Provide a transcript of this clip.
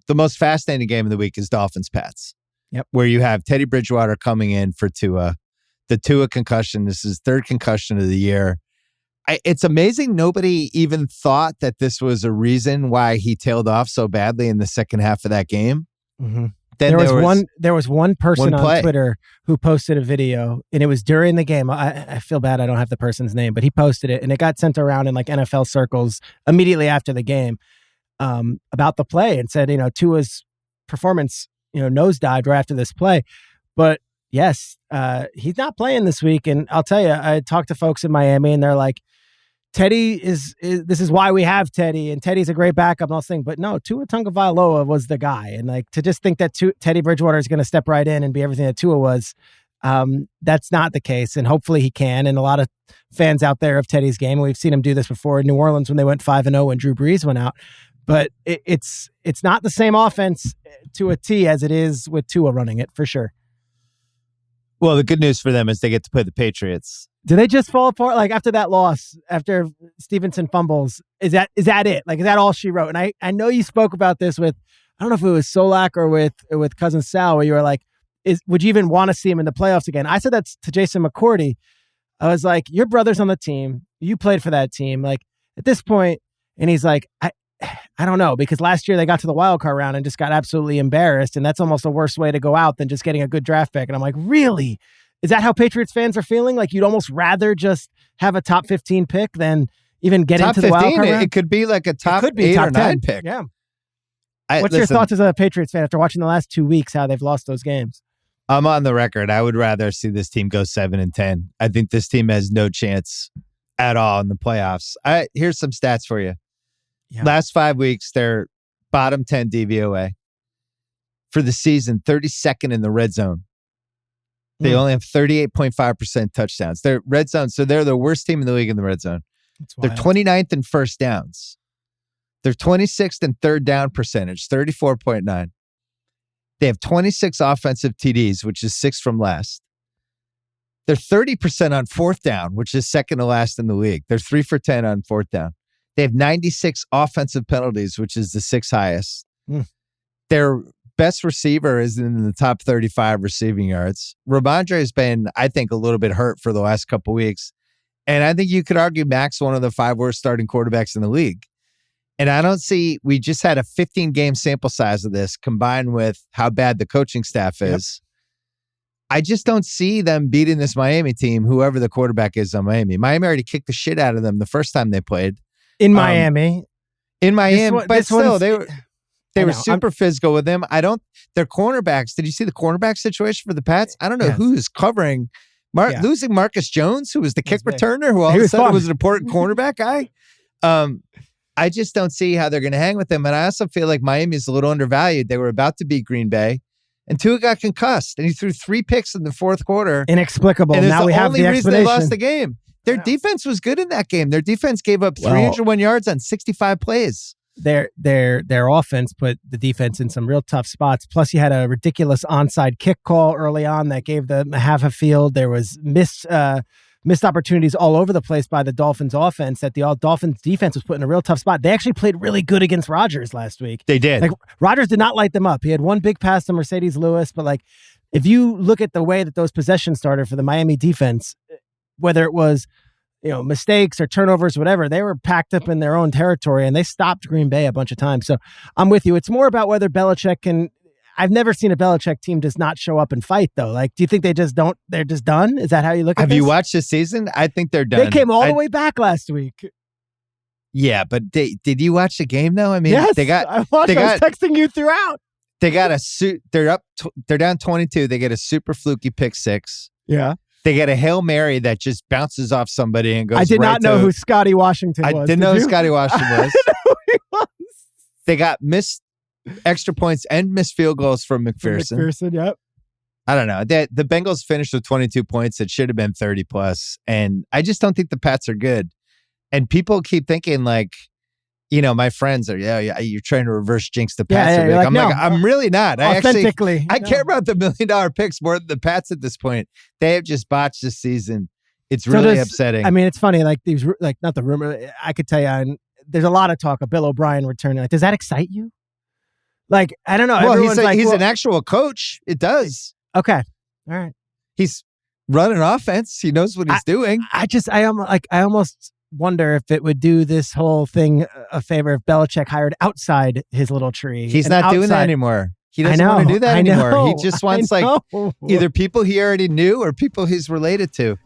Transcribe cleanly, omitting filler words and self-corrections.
the most fascinating game of the week is Dolphins-Pats. Yep. Where you have Teddy Bridgewater coming in for Tua. The Tua concussion. This is third concussion of the year. It's amazing nobody even thought that this was a reason why he tailed off so badly in the second half of that game. Mm-hmm. Then there was one person on Twitter who posted a video, and it was during the game. I feel bad I don't have the person's name, but he posted it, and it got sent around in like NFL circles immediately after the game about the play, and said, Tua's performance, nosedived right after this play. But yes, he's not playing this week. And I'll tell you, I talked to folks in Miami, and they're like, Teddy this is why we have Teddy, and Teddy's a great backup and all this thing. But no, Tua Tagovailoa was the guy. And like, to just think that Teddy Bridgewater is going to step right in and be everything that Tua was, that's not the case. And hopefully he can. And a lot of fans out there of Teddy's game, we've seen him do this before in New Orleans when they went 5-0 when Drew Brees went out. But it's not the same offense to a T as it is with Tua running it, for sure. Well, the good news for them is they get to play the Patriots. Do they just fall apart? Like after that loss, after Stevenson fumbles, is that it? Like, is that all she wrote? And I know you spoke about this with, I don't know if it was Solak or with Cousin Sal, where you were like, would you even want to see him in the playoffs again? I said that to Jason McCourty. I was like, your brother's on the team. You played for that team. Like at this point, and he's like, I don't know, because last year they got to the wild card round and just got absolutely embarrassed. And that's almost a worse way to go out than just getting a good draft pick. And I'm like, really? Is that how Patriots fans are feeling? Like you'd almost rather just have a top 15 pick than even get into the wild card round? It could be like a top 8 or 9 pick. Yeah. What's your thoughts as a Patriots fan after watching the last 2 weeks, how they've lost those games? I'm on the record. I would rather see this team go 7-10. I think this team has no chance at all in the playoffs. Here's some stats for you. Yeah. Last 5 weeks, they're bottom 10 DVOA. For the season, 32nd in the red zone. They only have 38.5% touchdowns. They're red zone, so they're the worst team in the league in the red zone. They're 29th in first downs. They're 26th in third down percentage, 34.9. They have 26 offensive TDs, which is 6th from last. They're 30% on fourth down, which is second to last in the league. They're 3 for 10 on fourth down. They have 96 offensive penalties, which is the 6th highest. Their best receiver is in the top 35 receiving yards. Ramondre has been, I think, a little bit hurt for the last couple weeks. And I think you could argue Mac's one of the 5 worst starting quarterbacks in the league. And I don't see, we just had a 15-game sample size of this combined with how bad the coaching staff is. Yep. I just don't see them beating this Miami team, whoever the quarterback is on Miami. Miami already kicked the shit out of them the first time they played. In Miami. But still, they were super physical with them. Their cornerbacks, did you see the cornerback situation for the Pats? I don't know who's covering. Losing Marcus Jones, who was the kick returner, who all of a sudden was an important cornerback guy. I just don't see how they're going to hang with them. And I also feel like Miami's a little undervalued. They were about to beat Green Bay, and Tua got concussed, and he threw 3 picks in the fourth quarter. Inexplicable. And now we have the explanation. They lost the game. Their defense was good in that game. Their defense gave up 301 yards on 65 plays. Their offense put the defense in some real tough spots. Plus, you had a ridiculous onside kick call early on that gave them half a field. There was missed opportunities all over the place by the Dolphins offense that the Dolphins defense was put in a real tough spot. They actually played really good against Rodgers last week. They did. Like Rodgers did not light them up. He had one big pass to Mercedes Lewis, but like if you look at the way that those possessions started for the Miami defense, whether it was mistakes or turnovers, whatever, they were packed up in their own territory and they stopped Green Bay a bunch of times. So I'm with you. It's more about whether Belichick can. I've never seen a Belichick team just not show up and fight, though. Like, do you think they're just done? Is that how you look at it? Have you watched this season? I think they're done. They came all the way back last week. Yeah, but did you watch the game, though? I mean, yes, I watched. I was texting you throughout. They got a suit. They're down 22. They get a super fluky pick 6. Yeah. They get a Hail Mary that just bounces off somebody and goes. I did not know who Scotty Washington was. I didn't know who Scotty Washington was. I didn't know who he was. They got missed extra points and missed field goals from McPherson. Yep. I don't know. The Bengals finished with 22 points. It should have been 30 plus. And I just don't think the Pats are good. And people keep thinking like, my friends are, you're trying to reverse jinx the Pats. I'm really not. I care about the $1 million picks more than the Pats at this point. They have just botched this season. It's really upsetting. I mean, it's funny. Like these, like not the rumor. I could tell you, there's a lot of talk of Bill O'Brien returning. Like, does that excite you? Like, I don't know. Well, he's an actual coach. It does. Okay. All right. He's running offense. He knows what he's doing. I almost wonder if it would do this whole thing a favor if Belichick hired outside his little tree. He's not doing that anymore. He doesn't want to do that anymore. He just wants either people he already knew or people he's related to.